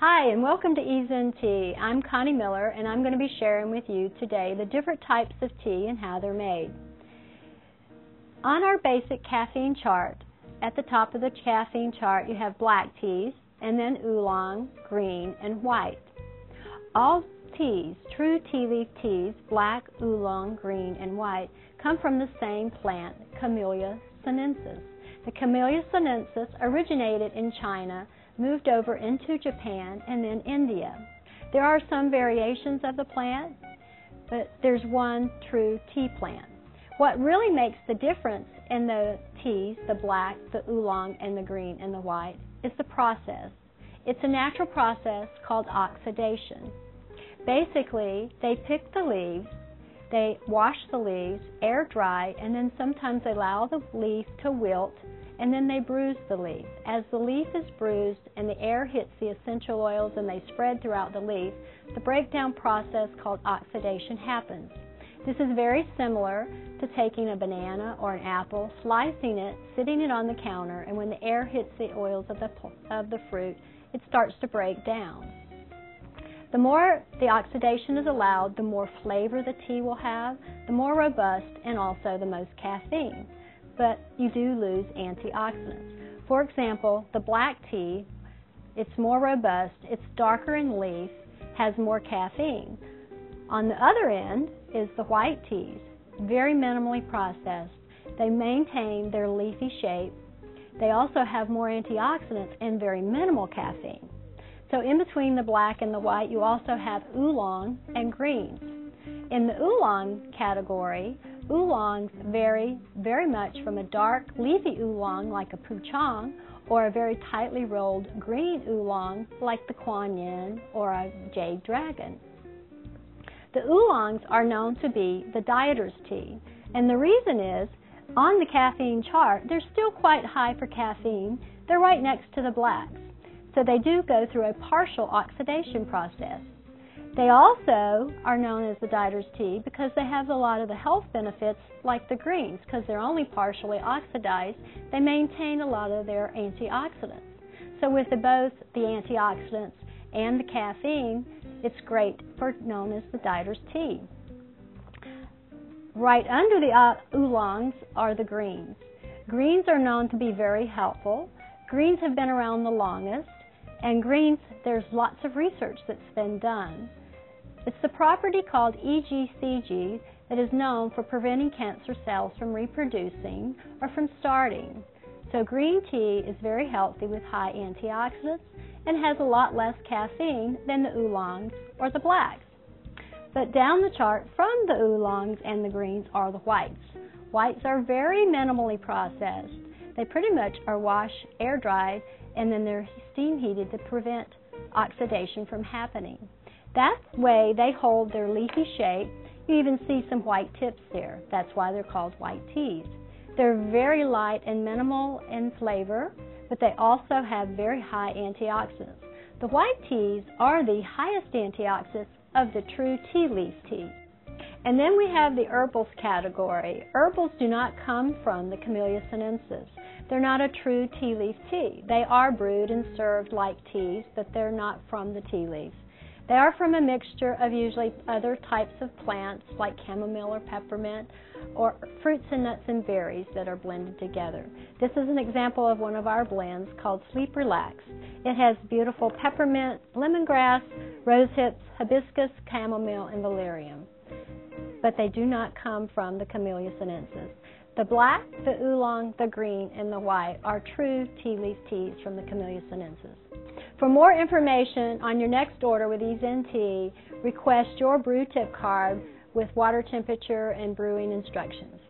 Hi, and welcome to Ease in Tea. I'm Connie Miller, and I'm going to be sharing with you today the different types of tea and how they're made. On our basic caffeine chart, at the top of the caffeine chart, you have black teas, and then oolong, green, and white. All teas, true tea leaf teas, black, oolong, green, and white, come from the same plant, Camellia sinensis. The Camellia sinensis originated in China, moved over into Japan, and then India. There are some variations of the plant, but there's one true tea plant. What really makes the difference in the teas, the black, the oolong, and the green, and the white, is the process. It's a natural process called oxidation. Basically, they pick the leaves, they wash the leaves, air dry, and then sometimes they allow the leaf to wilt, and then they bruise the leaf. As the leaf is bruised and the air hits the essential oils and they spread throughout the leaf, the breakdown process called oxidation happens. This is very similar to taking a banana or an apple, slicing it, sitting it on the counter, and when the air hits the oils of the fruit, it starts to break down. The more the oxidation is allowed, the more flavor the tea will have, the more robust, and also the most caffeine. But you do lose antioxidants. For example, the black tea, it's more robust, it's darker in leaf, has more caffeine. On the other end is the white teas, very minimally processed. They maintain their leafy shape. They also have more antioxidants and very minimal caffeine. So in between the black and the white, you also have oolong and greens. In the oolong category, oolongs vary very much from a dark leafy oolong like a puchong or a very tightly rolled green oolong like the Kuan Yin or a jade dragon. The oolongs are known to be the dieter's tea, and the reason is on the caffeine chart they're still quite high for caffeine. They're right next to the blacks, so they do go through a partial oxidation process. They also are known as the dieter's tea because they have a lot of the health benefits like the greens. Because they're only partially oxidized, they maintain a lot of their antioxidants. So with both the antioxidants and the caffeine, it's great for known as the dieter's tea. Right under the oolongs are the greens. Greens are known to be very helpful. Greens have been around the longest, and greens, there's lots of research that's been done. It's the property called EGCG that is known for preventing cancer cells from reproducing or from starting. So green tea is very healthy with high antioxidants and has a lot less caffeine than the oolongs or the blacks. But down the chart from the oolongs and the greens are the whites. Whites are very minimally processed. They pretty much are washed, air dried, and then they're steam heated to prevent oxidation from happening. That way they hold their leafy shape. You even see some white tips there. That's why they're called white teas. They're very light and minimal in flavor, but they also have very high antioxidants. The white teas are the highest antioxidants of the true tea leaf tea. And then we have the herbals category. Herbals do not come from the Camellia sinensis. They're not a true tea leaf tea. They are brewed and served like teas, but they're not from the tea leaves. They are from a mixture of usually other types of plants like chamomile or peppermint, or fruits and nuts and berries that are blended together. This is an example of one of our blends called Sleep Relax. It has beautiful peppermint, lemongrass, rose hips, hibiscus, chamomile, and valerian. But they do not come from the Camellia sinensis. The black, the oolong, the green, and the white are true tea leaf teas from the Camellia sinensis. For more information on your next order with Ease in Tea, request your brew tip card with water temperature and brewing instructions.